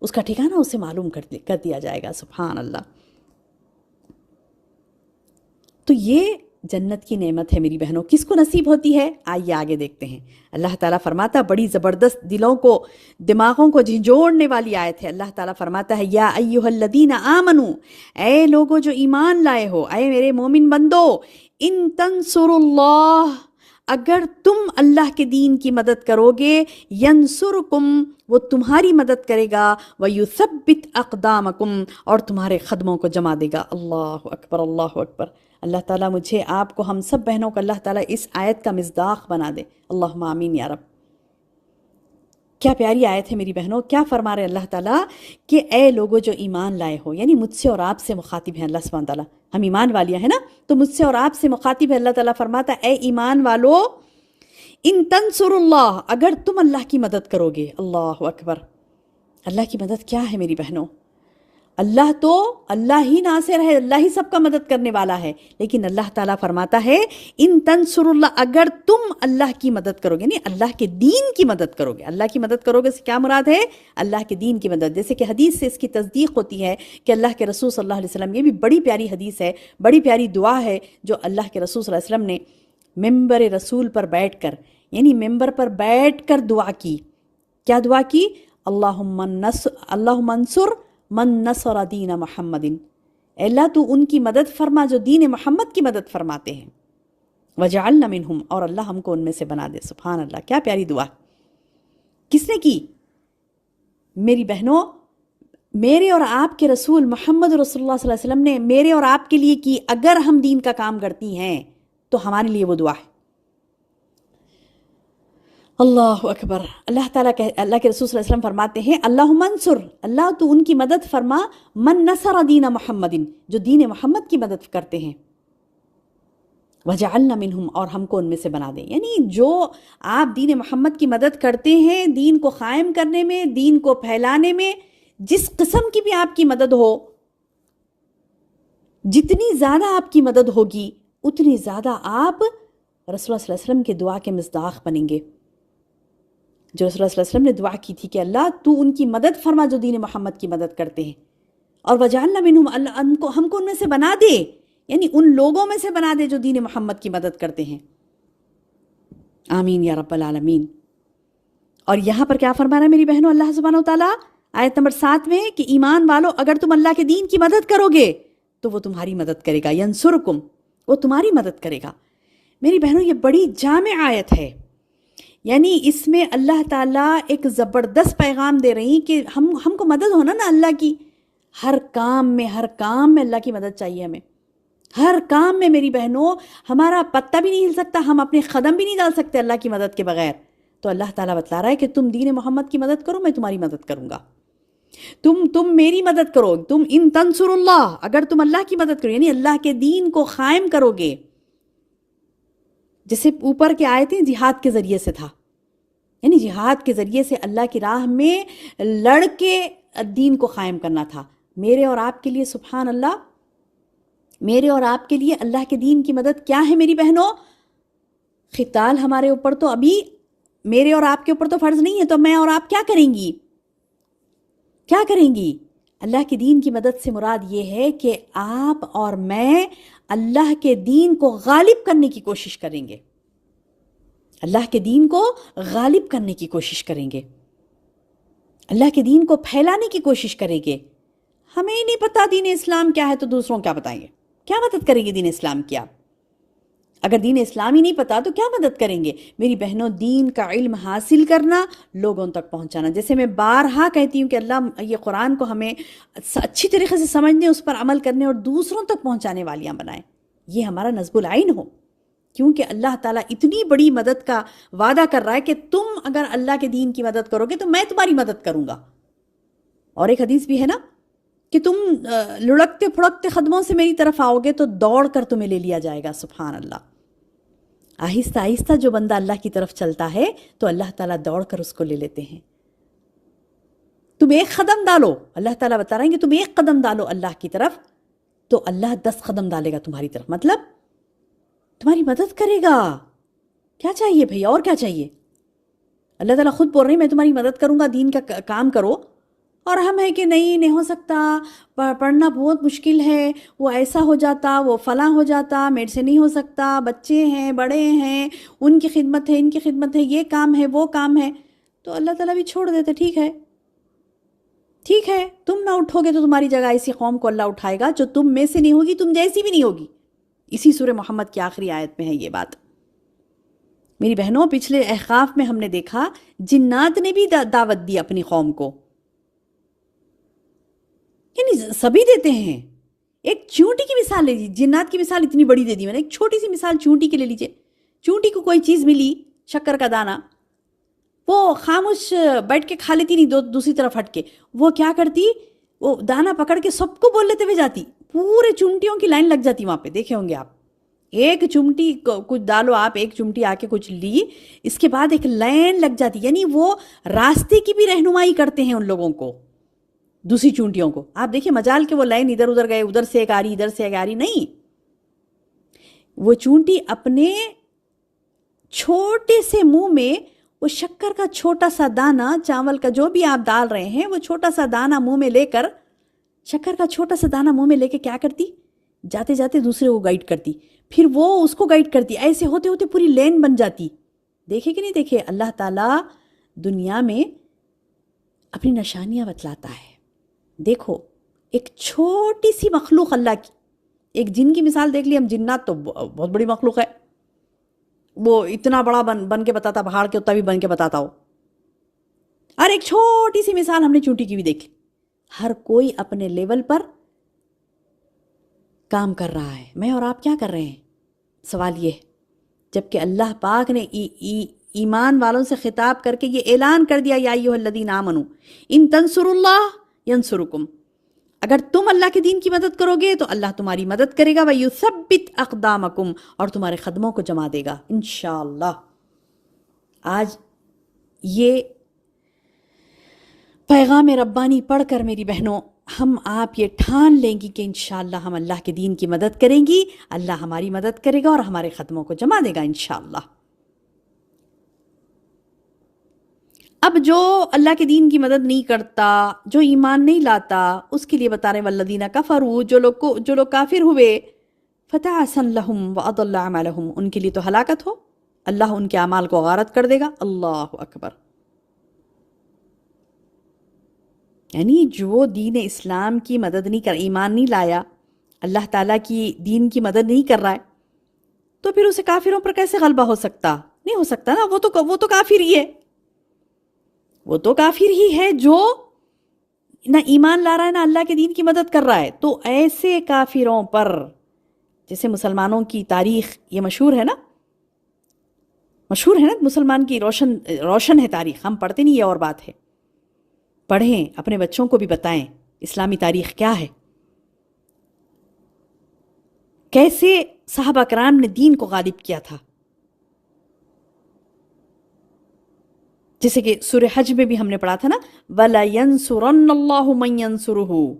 اس کا ٹھکانہ اسے معلوم کر دیا جائے گا. سبحان اللہ. تو یہ جنت کی نعمت ہے میری بہنوں. کس کو نصیب ہوتی ہے؟ آئیے آگے دیکھتے ہیں. اللہ تعالیٰ فرماتا, بڑی زبردست دلوں کو دماغوں کو جھنجھوڑنے والی آیت ہے. اللہ تعالیٰ فرماتا ہے, یا ایھا الذین آمنو, اے لوگو جو ایمان لائے ہو, اے میرے مومن بندو, ان تنصروا اللہ, اگر تم اللہ کے دین کی مدد کرو گے, ینصرکم, وہ تمہاری مدد کرے گا, ویثبت اقدامکم, اور تمہارے قدموں کو جما دے گا. اللہ اکبر, اللہ اکبر. اللہ تعالیٰ مجھے, آپ کو, ہم سب بہنوں کو اللہ تعالیٰ اس آیت کا مصداق بنا دے. اللہم آمین یا رب. کیا پیاری آیت ہے میری بہنوں. کیا فرما رہے اللہ تعالیٰ کہ اے لوگو جو ایمان لائے ہو, یعنی مجھ سے اور آپ سے مخاطب ہیں اللہ سبحانہ تعالیٰ. ہم ایمان والیاں ہیں نا, تو مجھ سے اور آپ سے مخاطب ہے اللہ تعالیٰ. فرماتا اے ایمان والو, ان تنصر اللہ, اگر تم اللہ کی مدد کرو گے. اللہ اکبر. اللہ کی مدد کیا ہے میری بہنوں؟ اللہ تو اللہ ہی ناصر ہے, اللہ ہی سب کا مدد کرنے والا ہے. لیکن اللہ تعالیٰ فرماتا ہے ان تنصر اللہ, اگر تم اللہ کی مدد کرو گے, نہیں اللہ کے دین کی مدد کرو گے. اللہ کی مدد کرو گے سے کیا مراد ہے؟ اللہ کے دین کی مدد. جیسے کہ حدیث سے اس کی تصدیق ہوتی ہے کہ اللہ کے رسول صلی اللہ علیہ وسلم, یہ بھی بڑی پیاری حدیث ہے, بڑی پیاری دعا ہے جو اللہ کے رسول صلی اللہ علیہ وسلم نے ممبر رسول پر بیٹھ کر, یعنی ممبر پر بیٹھ کر دعا کی. کیا دعا کی؟ اللہم انصر من نصر دین محمد, اللہ تو ان کی مدد فرما جو دین محمد کی مدد فرماتے ہیں. وجعلنا منہم, اور اللہ ہم کو ان میں سے بنا دے. سبحان اللہ, کیا پیاری دعا. کس نے کی؟ میری بہنوں, میرے اور آپ کے رسول محمد رسول اللہ صلی اللہ علیہ وسلم نے میرے اور آپ کے لیے کی. اگر ہم دین کا کام کرتی ہیں تو ہمارے لیے وہ دعا ہے. اللہ اکبر. اللہ تعالیٰ اللہ کے رسول صلی اللہ علیہ وسلم فرماتے ہیں اللہم انصر, اللہ تو ان کی مدد فرما, من نصر دین محمد, جو دین محمد کی مدد کرتے ہیں. وجعلنا منہم, اور ہم کو ان میں سے بنا دیں. یعنی جو آپ دین محمد کی مدد کرتے ہیں, دین کو قائم کرنے میں, دین کو پھیلانے میں, جس قسم کی بھی آپ کی مدد ہو, جتنی زیادہ آپ کی مدد ہوگی اتنی زیادہ آپ رسول اللہ صلی اللہ علیہ وسلم کے دعا کے مصداق بنیں گے. جو رسول اللہ صلی اللہ علیہ وسلم نے دعا کی تھی کہ اللہ تو ان کی مدد فرما جو دین محمد کی مدد کرتے ہیں، اور وجعلنا منہم، اللہ ہم کو ان میں سے بنا دے، یعنی ان لوگوں میں سے بنا دے جو دین محمد کی مدد کرتے ہیں. آمین یا رب العالمین. اور یہاں پر کیا فرما رہا ہے میری بہنوں اللہ سبحانہ و تعالیٰ آیت نمبر 7 میں کہ ایمان والو اگر تم اللہ کے دین کی مدد کرو گے تو وہ تمہاری مدد کرے گا، ینصرکم، وہ تمہاری مدد کرے گا. میری بہنوں یہ بڑی جامع آیت ہے، یعنی اس میں اللہ تعالیٰ ایک زبردست پیغام دے رہی ہیں کہ ہم کو مدد ہونا نا اللہ کی، ہر کام میں اللہ کی مدد چاہیے ہمیں. ہر کام میں میری بہنوں ہمارا پتہ بھی نہیں ہل سکتا، ہم اپنے قدم بھی نہیں ڈال سکتے اللہ کی مدد کے بغیر. تو اللہ تعالیٰ بتلا رہا ہے کہ تم دین محمد کی مدد کرو، میں تمہاری مدد کروں گا. تم میری مدد کرو، تم ان تنصر اللہ، اگر تم اللہ کی مدد کرو یعنی اللہ کے دین کو قائم کرو گے. جیسے اوپر کے آیتیں جہاد کے ذریعے سے تھا، یعنی جہاد کے ذریعے سے اللہ کی راہ میں لڑ کے دین کو قائم کرنا تھا. میرے اور آپ کے لیے سبحان اللہ، میرے اور آپ کے لیے اللہ کے دین کی مدد کیا ہے میری بہنوں؟ قتال ہمارے اوپر تو ابھی، میرے اور آپ کے اوپر تو فرض نہیں ہے، تو میں اور آپ کیا کریں گی؟ کیا کریں گی؟ اللہ کے دین کی مدد سے مراد یہ ہے کہ آپ اور میں اللہ کے دین کو غالب کرنے کی کوشش کریں گے، اللہ کے دین کو غالب کرنے کی کوشش کریں گے، اللہ کے دین کو پھیلانے کی کوشش کریں گے. ہمیں ہی نہیں پتا دین اسلام کیا ہے تو دوسروں کیا بتائیں گے؟ کیا مدد کریں گے دین اسلام کی؟ آپ اگر دین اسلام ہی نہیں پتا تو کیا مدد کریں گے؟ میری بہنوں دین کا علم حاصل کرنا، لوگوں تک پہنچانا، جیسے میں بارہا کہتی ہوں کہ اللہ یہ قرآن کو ہمیں اچھی طریقے سے سمجھنے، اس پر عمل کرنے اور دوسروں تک پہنچانے والیاں بنائیں. یہ ہمارا نصب العین ہو، کیونکہ اللہ تعالیٰ اتنی بڑی مدد کا وعدہ کر رہا ہے کہ تم اگر اللہ کے دین کی مدد کرو گے تو میں تمہاری مدد کروں گا. اور ایک حدیث بھی ہے نا کہ تم لڑکتے پھڑکتے قدموں سے میری طرف آؤ گے تو دوڑ کر تمہیں لے لیا جائے گا. سبحان اللہ. آہستہ آہستہ جو بندہ اللہ کی طرف چلتا ہے تو اللہ تعالیٰ دوڑ کر اس کو لے لیتے ہیں. تم ایک قدم ڈالو، اللہ تعالیٰ بتا رہے ہیں کہ تم ایک قدم ڈالو اللہ کی طرف تو اللہ 10 قدم ڈالے گا تمہاری طرف، مطلب تمہاری مدد کرے گا. کیا چاہیے بھئی، اور کیا چاہیے؟ اللہ تعالیٰ خود بول رہے ہیں میں تمہاری مدد کروں گا، دین کا کام کرو. اور ہم ہے کہ نہیں ہو سکتا، پڑھنا بہت مشکل ہے، وہ ایسا ہو جاتا، وہ فلاں ہو جاتا، میرے سے نہیں ہو سکتا، بچے ہیں، بڑے ہیں، ان کی خدمت ہے، ان کی خدمت ہے، یہ کام ہے، وہ کام ہے. تو اللہ تعالیٰ بھی چھوڑ دیتے، ٹھیک ہے تم نہ اٹھو گے تو تمہاری جگہ ایسی قوم کو اللہ اٹھائے گا جو تم میں سے نہیں ہوگی، تم جیسی بھی نہیں ہوگی. اسی سورہ محمد کی آخری آیت میں ہے یہ بات. میری بہنوں پچھلے احقاف میں ہم نے دیکھا جنات نے بھی دعوت دی اپنی قوم کو، یعنی سبھی دیتے ہیں. ایک چونٹی کی مثال لے لیجیے، جنات کی مثال اتنی بڑی دے دی میں نے، ایک چھوٹی سی مثال چونٹی کی لے لیجیے. چونٹی کو کوئی چیز ملی، شکر کا دانہ، وہ خاموش بیٹھ کے کھا لیتی نہیں، دوسری طرف ہٹ کے وہ کیا کرتی، وہ دانہ پکڑ کے سب کو بول لیتے ہوئے جاتی، پورے چمٹیوں کی لائن لگ جاتی وہاں پہ. دیکھے ہوں گے آپ، ایک چمٹی کچھ ڈالو، آپ ایک چمٹی آ کے کچھ لی، اس کے بعد ایک لائن لگ جاتی، یعنی وہ راستے کی بھی رہنمائی کرتے ہیں ان لوگوں کو، دوسری چونٹیوں کو. آپ دیکھیں مجال کے وہ لائن ادھر ادھر گئے، ادھر سے ایک آ رہی، ادھر سے ایک آ رہی، نہیں، وہ چونٹی اپنے چھوٹے سے منہ میں وہ شکر کا چھوٹا سا دانہ، چاول کا جو بھی آپ ڈال رہے ہیں، وہ چھوٹا سا دانہ منہ میں لے کر، شکر کا چھوٹا سا دانہ منہ میں لے کے کیا کرتی، جاتے جاتے دوسرے کو گائیڈ کرتی، پھر وہ اس کو گائیڈ کرتی، ایسے ہوتے ہوتے پوری لین بن جاتی. دیکھے کہ نہیں دیکھے، اللہ تعالیٰ دنیا میں اپنی نشانیاں بتلاتا ہے. دیکھو ایک چھوٹی سی مخلوق اللہ کی، ایک جن کی مثال دیکھ لی ہم، جنات تو بہت بڑی مخلوق ہے، وہ اتنا بڑا بن کے بتاتا، پہاڑ کے اتنا بھی بن کے بتاتا ہو. اور ایک چھوٹی سی مثال ہم نے چونٹی کی بھی دیکھ لی. ہر کوئی اپنے لیول پر کام کر رہا ہے. میں اور آپ کیا کر رہے ہیں؟ سوال یہ ہے. جبکہ اللہ پاک نے ایمان والوں سے خطاب کر کے یہ اعلان کر دیا، یا ایھا الذین آمنوا ان تنصروا اللہ ینصرکم، اگر تم اللہ کے دین کی مدد کرو گے تو اللہ تمہاری مدد کرے گا، وَيُثَبِّتْ أَقْدَامَكُمْ، اور تمہارے قدموں کو جما دے گا انشاءاللہ. آج یہ پیغام ربانی پڑھ کر میری بہنوں ہم آپ یہ ٹھان لیں گی کہ انشاءاللہ ہم اللہ کے دین کی مدد کریں گی، اللہ ہماری مدد کرے گا اور ہمارے ختموں کو جما دے گا انشاءاللہ۔ اب جو اللہ کے دین کی مدد نہیں کرتا، جو ایمان نہیں لاتا، اس کے لیے بتا رہے والذین کفروا، جو لوگ کافر ہوئے، فتعسا لہم واضل اعمالہم، ان کے لیے تو ہلاکت ہو، اللہ ان کے اعمال کو غارت کر دے گا۔ اللہ اکبر۔ یعنی جو دین اسلام کی مدد نہیں کر، ایمان نہیں لایا، اللہ تعالیٰ کی دین کی مدد نہیں کر رہا ہے، تو پھر اسے کافروں پر کیسے غلبہ ہو سکتا؟ نہیں ہو سکتا نا، وہ تو کافر ہی ہے، وہ تو کافر ہی ہے جو نہ ایمان لا رہا ہے نہ اللہ کے دین کی مدد کر رہا ہے۔ تو ایسے کافروں پر، جیسے مسلمانوں کی تاریخ یہ مشہور ہے نا مسلمان کی روشن ہے تاریخ، ہم پڑھتے نہیں، یہ اور بات ہے، پڑھیں، اپنے بچوں کو بھی بتائیں اسلامی تاریخ کیا ہے، کیسے صحابہ کرام نے دین کو غالب کیا تھا۔ جیسے کہ سورہ حج میں بھی ہم نے پڑھا تھا نا، وَلَيَنْصُرَنَّ اللَّهُ مَنْ يَنْصُرُهُ،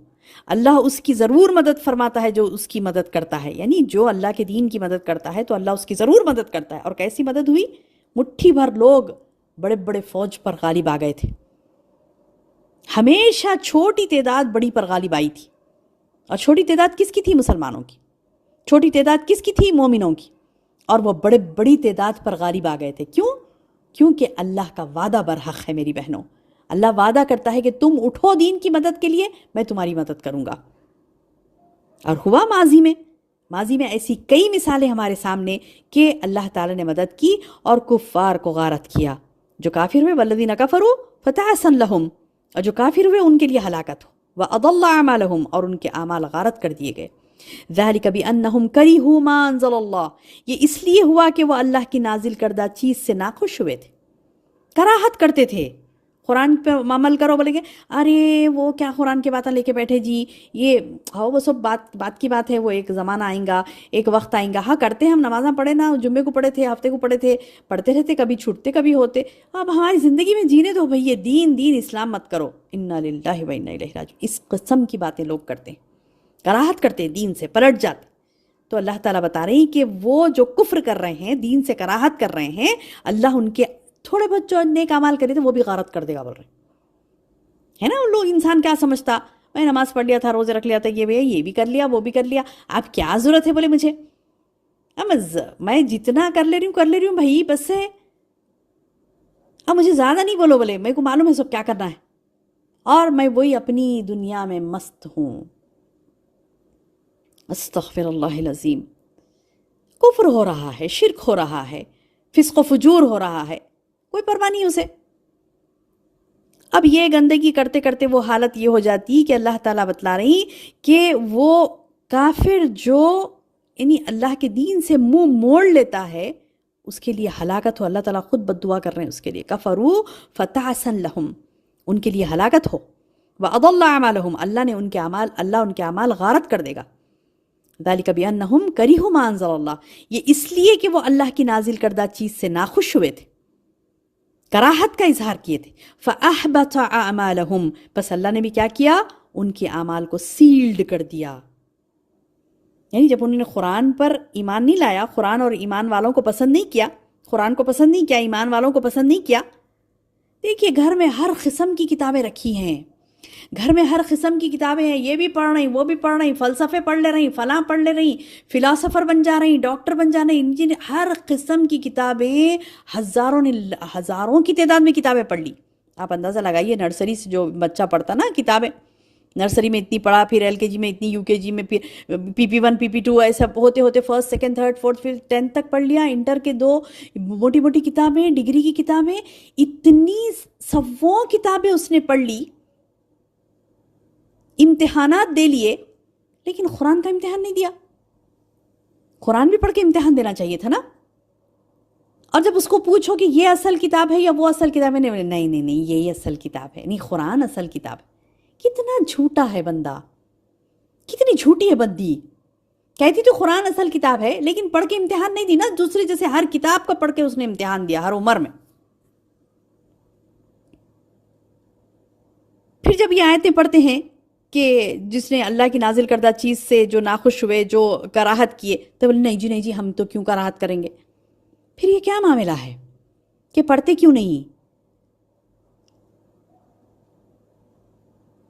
اللہ اس کی ضرور مدد فرماتا ہے جو اس کی مدد کرتا ہے، یعنی جو اللہ کے دین کی مدد کرتا ہے تو اللہ اس کی ضرور مدد کرتا ہے۔ اور کیسی مدد ہوئی؟ مٹھی بھر لوگ بڑے بڑے فوج پر غالب آ گئے تھے، ہمیشہ چھوٹی تعداد بڑی پر غالب آئی تھی، اور چھوٹی تعداد کس کی تھی؟ مسلمانوں کی۔ چھوٹی تعداد کس کی تھی؟ مومنوں کی، اور وہ بڑی تعداد پر غالب آ گئے تھے۔ کیوں؟ کیونکہ اللہ کا وعدہ برحق ہے میری بہنوں، اللہ وعدہ کرتا ہے کہ تم اٹھو دین کی مدد کے لیے، میں تمہاری مدد کروں گا۔ اور ہوا ماضی میں ایسی کئی مثالیں ہمارے سامنے کہ اللہ تعالیٰ نے مدد کی اور کفار کو غارت کیا۔ جو کافر ہوئے والذین کفروا فتعسا لہم، اور جو کافر ہوئے ان کے لیے ہلاکت ہو، وَأَضَلَّ أَعْمَالَهُمْ، اور ان کے اعمال غارت کر دیے گئے۔ ذَلِكَ بِأَنَّهُمْ كَرِهُوا مَا أَنزَلَ اللَّهُ، یہ اس لیے ہوا کہ وہ اللہ کی نازل کردہ چیز سے ناخوش ہوئے تھے، کراہت کرتے تھے۔ قرآن پہ عمل کرو، بولے گے ارے وہ کیا قرآن کی باتیں لے کے بیٹھے جی، یہ وہ سب بات کی بات ہے، وہ ایک زمانہ آئیں گا، ایک وقت آئیں گا۔ ہاں کرتے ہم نمازاں پڑھے نا، جمعے کو پڑھے تھے، ہفتے کو پڑھے تھے، پڑھتے رہتے، کبھی چھوٹتے کبھی ہوتے، اب ہماری زندگی میں جینے دو بھئی، یہ دین اسلام مت کرو۔ انا للہ و انا الیہ راجعون، اس قسم کی باتیں لوگ کرتے ہیں، کراہت کرتے ہیں، دین سے پلٹ جاتے۔ تو اللہ تعالیٰ بتا رہے ہیں کہ وہ جو کفر کر رہے ہیں، دین سے کراہت کر رہے ہیں، اللہ ان کے تھوڑے بہت جو نیک اعمال کرے تھے وہ بھی غارت کر دے گا، بول رہے ہے نا۔ ان لوگ انسان کیا سمجھتا، میں نماز پڑھ لیا تھا، روزے رکھ لیا تھا، یہ بھی کر لیا، وہ بھی کر لیا، اب کیا ضرورت ہے؟ بولے مجھے میں جتنا کر لے رہی ہوں بھائی، بس ہے، اب مجھے زیادہ نہیں بولو، بولے میرے کو معلوم ہے سب کیا کرنا ہے، اور میں وہی اپنی دنیا میں مست ہوں۔ استغفر اللہ العظیم۔ کفر ہو رہا ہے، شرک ہو رہا ہے، فسق و فجور ہو رہا ہے، کوئی پرواہ نہیں اسے۔ اب یہ گندگی کرتے کرتے وہ حالت یہ ہو جاتی کہ اللہ تعالیٰ بتلا رہی کہ وہ کافر جو یعنی اللہ کے دین سے منہ موڑ لیتا ہے، اس کے لیے ہلاکت ہو۔ اللہ تعالیٰ خود بد دعا کر رہے ہیں اس کے لیے، کفروا فتعسا لہم، ان کے لیے ہلاکت ہو، وَأَضَلَّ أَعْمَالَهُمْ، اللہ ان کے اعمال غارت کر دے گا۔ ذَلِكَ بِأَنَّهُمْ كَرِهُوا مَا أَنزَلَ اللَّهُ، یہ اس لیے کہ وہ اللہ کی نازل کردہ چیز سے ناخوش ہوئے تھے، کراہت کا اظہار کیے تھے۔ فَأَحْبَطَ أَعْمَالَهُمْ، بس اللہ نے بھی کیا کیا؟ ان کے اعمال کو سیلڈ کر دیا۔ یعنی جب انہوں نے قرآن پر ایمان نہیں لایا، قرآن اور ایمان والوں کو پسند نہیں کیا، قرآن کو پسند نہیں کیا، ایمان والوں کو پسند نہیں کیا۔ دیکھیے گھر میں ہر قسم کی کتابیں رکھی ہیں، گھر میں ہر قسم کی کتابیں ہیں، یہ بھی پڑھ رہی، وہ بھی پڑھ رہی، فلسفے پڑھ لے رہی، فلاں پڑھ لے رہی، فلاسفر بن جا رہی، ڈاکٹر بن جا رہی، انجینئر، ہر قسم کی کتابیں، ہزاروں کی تعداد میں کتابیں پڑھ لی۔ آپ اندازہ لگائیے، نرسری سے جو بچہ پڑھتا نا کتابیں، نرسری میں اتنی پڑھا، پھر ایل کے جی میں اتنی، یو کے جی میں پھر PP1 PP2، ایسا ہوتے ہوتے فرسٹ سیکنڈ تھرڈ فورتھ پھر 10th تک پڑھ لیا، انٹر کے 2 موٹی موٹی کتابیں، ڈگری کی کتابیں، اتنی سووں کتابیں اس نے پڑھ لی، امتحانات دے لیے، لیکن قرآن کا امتحان نہیں دیا۔ قرآن بھی پڑھ کے امتحان دینا چاہیے تھا نا۔ اور جب اس کو پوچھو کہ یہ اصل کتاب ہے یا وہ اصل کتاب ہے، نہیں یہی اصل کتاب ہے، نہیں قرآن اصل کتاب ہے۔ کتنا جھوٹا ہے بندہ، کتنی جھوٹی ہے بندی، کہتی تو قرآن اصل کتاب ہے لیکن پڑھ کے امتحان نہیں دی نا، دوسری جیسے ہر کتاب کا پڑھ کے اس نے امتحان دیا ہر عمر میں۔ پھر جب یہ آیتیں پڑھتے ہیں کہ جس نے اللہ کی نازل کردہ چیز سے جو ناخوش ہوئے، جو کراہت کیے، تو بولے نہیں جی نہیں جی ہم تو کیوں کراہت کریں گے. پھر یہ کیا معاملہ ہے کہ پڑھتے کیوں نہیں؟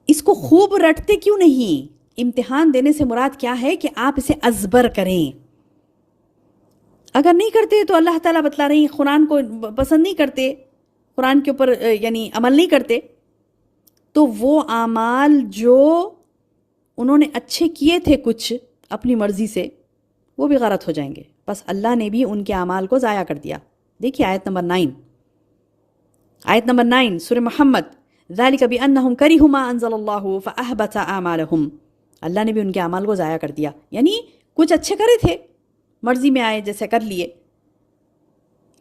اس کو خوب رٹتے کیوں نہیں؟ امتحان دینے سے مراد کیا ہے کہ آپ اسے ازبر کریں. اگر نہیں کرتے تو اللہ تعالیٰ بتلا رہی ہیں قرآن کو پسند نہیں کرتے، قرآن کے اوپر یعنی عمل نہیں کرتے، تو وہ اعمال جو انہوں نے اچھے کیے تھے کچھ اپنی مرضی سے، وہ بھی غلط ہو جائیں گے. بس اللہ نے بھی ان کے اعمال کو ضائع کر دیا. دیکھیے آیت نمبر 9 سورہ محمد، ذَلِكَ بِأَنَّهُمْ كَرِهُوا مَا أَنزَلَ اللَّهُ فَأَحْبَطَ أَعْمَالَهُمْ. اللہ نے بھی ان کے اعمال کو ضائع کر دیا. یعنی کچھ اچھے کرے تھے، مرضی میں آئے جیسے کر لیے،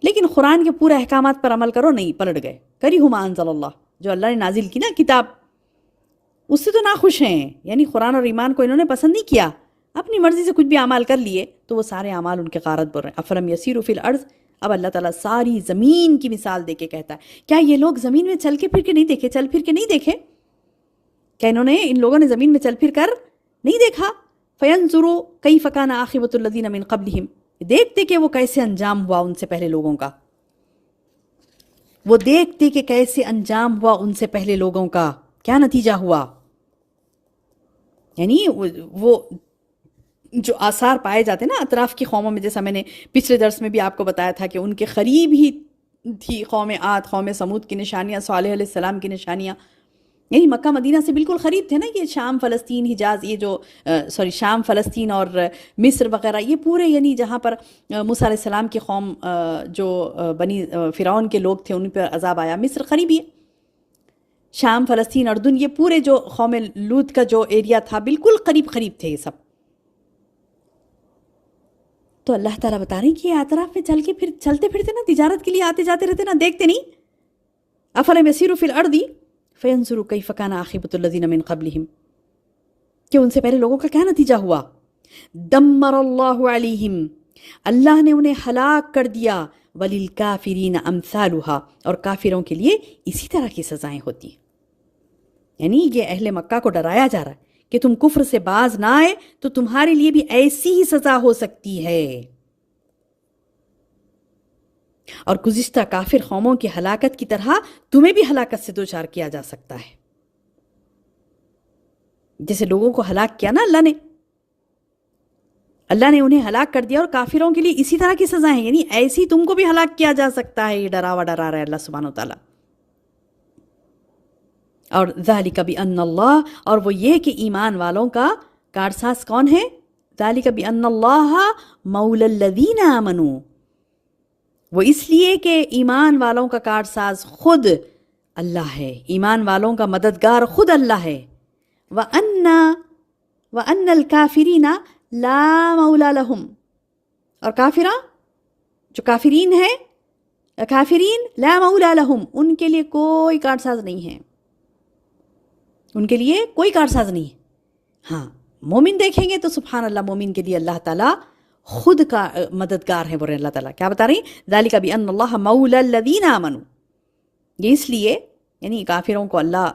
لیکن قرآن کے پورے احکامات پر عمل کرو نہیں، پلٹ گئے. كَرِهُوا مَا أَنزَلَ اللَّهُ، جو اللہ نے نازل کی نا کتاب، اس سے تو ناخوش ہیں. یعنی قرآن اور ایمان کو انہوں نے پسند نہیں کیا، اپنی مرضی سے کچھ بھی اعمال کر لیے، تو وہ سارے اعمال ان کے غارت بر رہے ہیں. افلم یسیروا فی الارض. اب اللہ تعالیٰ ساری زمین کی مثال دے کے کہتا ہے، کیا یہ لوگ زمین میں چل پھر کے نہیں دیکھے؟ کیا انہوں نے، ان لوگوں نے زمین میں چل پھر کر نہیں دیکھا؟ فینظروا کیف کان عاقبۃ الذین من قبلہم. دیکھتے کہ وہ کیسے انجام ہوا ان سے پہلے لوگوں کا، وہ دیکھتے کہ کیسے انجام ہوا ان سے پہلے لوگوں کا، کیا نتیجہ ہوا. یعنی وہ جو آثار پائے جاتے ہیں نا اطراف کی قوموں میں، جیسا میں نے پچھلے درس میں بھی آپ کو بتایا تھا کہ ان کے قریب ہی تھی قوم عاد، قوم سمود کی نشانیاں، صالح علیہ السلام کی نشانیاں. یعنی مکہ مدینہ سے بالکل قریب تھے نا یہ شام فلسطین حجاز، یہ جو شام فلسطین اور مصر وغیرہ، یہ پورے یعنی جہاں پر موسیٰ علیہ السلام کی قوم جو بنی فرعون کے لوگ تھے ان پر عذاب آیا، مصر قریب ہی ہے. شام فلسطین اردن، یہ پورے جو قوم لوط کا جو ایریا تھا بالکل قریب تھے یہ سب. تو اللہ تعالیٰ بتا رہے ہیں کہ یہ اطراف میں چلتے پھرتے نا، تجارت کے لیے آتے جاتے رہتے نا، دیکھتے نہیں. افلم یسیروا فی الارض فینظروا کیف کان عاقبۃ الذین من قبلہم، کہ ان سے پہلے لوگوں کا کیا نتیجہ ہوا. دمر اللہ علیہم، اللہ نے انہیں ہلاک کر دیا. وللکافرین امثالھا، اور کافروں کے لیے اسی طرح کی سزائیں ہوتی ہیں. یعنی یہ اہل مکہ کو ڈرایا جا رہا ہے کہ تم کفر سے باز نہ آئے تو تمہارے لیے بھی ایسی ہی سزا ہو سکتی ہے. اور گزشتہ کافر قوموں کی ہلاکت کی طرح تمہیں بھی ہلاکت سے دوچار کیا جا سکتا ہے. جیسے لوگوں کو ہلاک کیا نا اللہ نے انہیں ہلاک کر دیا، اور کافروں کے لیے اسی طرح کی سزا ہے. یعنی ایسی تم کو بھی ہلاک کیا جا سکتا ہے. یہ ڈرا رہا ہے اللہ سبحانہ و تعالیٰ. اور ذالک بأن اللہ، اور وہ یہ کہ ایمان والوں کا کارساز کون ہے؟ ذالک بأن اللہ مولی الذین آمنوا، وہ اس لیے کہ ایمان والوں کا کارساز خود اللہ ہے، ایمان والوں کا مددگار خود اللہ ہے. وَأَنَّ الْكَافِرِينَ لَا مَوْلَى لَهُمْ، اور جو کافرین ہیں، کافرین لا مولا لہم، ان کے لیے کوئی کارساز نہیں ہے، ان کے لیے کوئی کارساز نہیں ہے. ہاں مومن دیکھیں گے تو سبحان اللہ، مومن کے لیے اللہ تعالیٰ خود کا مددگار ہے. بولے اللہ تعالیٰ کیا بتا رہی ہیں؟ ذالک بأن اللہ مولی الذین آمنوا، یہ اس لیے یعنی کافروں کو اللہ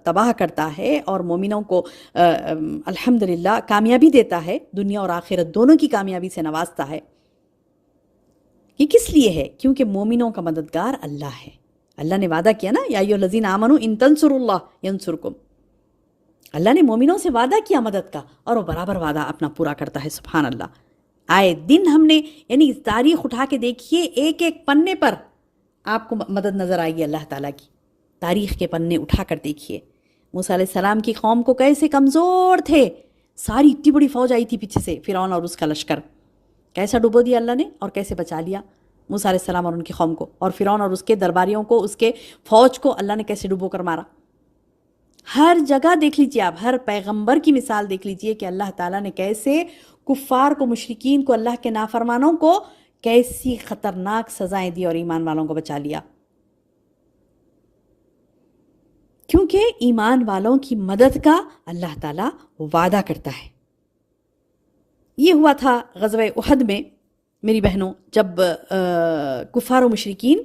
تباہ کرتا ہے اور مومنوں کو الحمدللہ کامیابی دیتا ہے، دنیا اور آخرت دونوں کی کامیابی سے نوازتا ہے. یہ کس لیے ہے؟ کیونکہ مومنوں کا مددگار اللہ ہے. اللہ نے وعدہ کیا نا، یا ایھا الذین آمنوا ان تنصروا اللہ ینصرکم. اللہ نے مومنوں سے وعدہ کیا مدد کا، اور وہ برابر وعدہ اپنا پورا کرتا ہے. سبحان اللہ. آئے دن ہم نے یعنی تاریخ اٹھا کے دیکھیے، ایک ایک پنے پر آپ کو مدد نظر آئے گی اللہ تعالیٰ کی. تاریخ کے پنے اٹھا کر دیکھیے، موسیٰ علیہ السلام کی قوم کو کیسے کمزور تھے، ساری اتنی بڑی فوج آئی تھی پیچھے سے، فرعون اور اس کا لشکر، کیسا ڈبو دیا اللہ نے اور کیسے بچا لیا موسیٰ علیہ السلام اور ان کی قوم کو، اور فرعون اور اس کے درباریوں کو، اس کے فوج کو اللہ نے کیسے ڈبو کر مارا. ہر جگہ دیکھ لیجیے آپ، ہر پیغمبر کی مثال دیکھ لیجیے کہ اللہ تعالیٰ نے کیسے کفار کو، مشرکین کو، اللہ کے نافرمانوں کو کیسی خطرناک سزائیں دی اور ایمان والوں کو بچا لیا. کیونکہ ایمان والوں کی مدد کا اللہ تعالیٰ وعدہ کرتا ہے. یہ ہوا تھا غزوہ احد میں میری بہنوں، جب کفار و مشرکین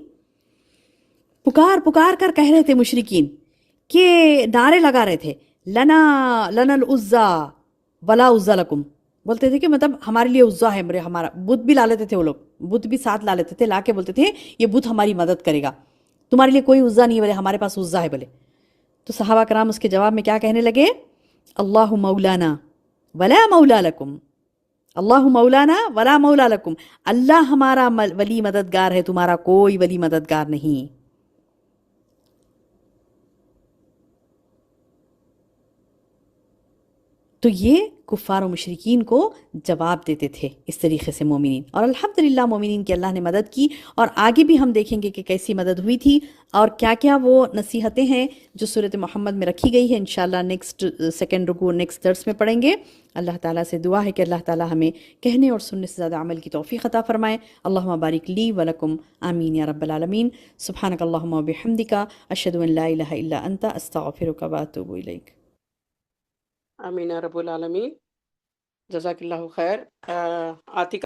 پکار کر کہہ رہے تھے، مشرکین کہ نعرے لگا رہے تھے، لنا لنا العزا ولا عزا لکم، بولتے تھے کہ مطلب ہمارے لیے عزا ہے، ہمارا بت بھی لا لیتے تھے وہ لوگ، بت بھی ساتھ لا لیتے تھے، لا کے بولتے تھے یہ بت ہماری مدد کرے گا، تمہارے لیے کوئی عزا نہیں ہے، بولے ہمارے پاس عزا ہے بولے. تو صحابہ کرام اس کے جواب میں کیا کہنے لگے؟ اللہ مولانا ولا مولا لکم، اللہ مولانا ولا مولا لکم، اللہ ہمارا ولی مددگار ہے، تمہارا کوئی ولی مددگار نہیں. تو یہ کفار و مشرکین کو جواب دیتے تھے اس طریقے سے مومنین، اور الحمدللہ مومنین کی اللہ نے مدد کی، اور آگے بھی ہم دیکھیں گے کہ کیسی مدد ہوئی تھی اور کیا کیا وہ نصیحتیں ہیں جو سورۃ محمد میں رکھی گئی ہے. انشاءاللہ نیکسٹ سیکنڈ رکوع نیکسٹ درس میں پڑھیں گے. اللہ تعالیٰ سے دعا ہے کہ اللہ تعالیٰ ہمیں کہنے اور سننے سے زیادہ عمل کی توفیق عطا فرمائے. اللہم بارک لی ولکم، آمین یا رب العالمین. سبحانک اللہم و بحمدک، اشہد ان لا الہ الا انت، استغفرک و اتوب الیک.
آمین یا رب العالمین. جزاک اللہ خیر. عاطقہ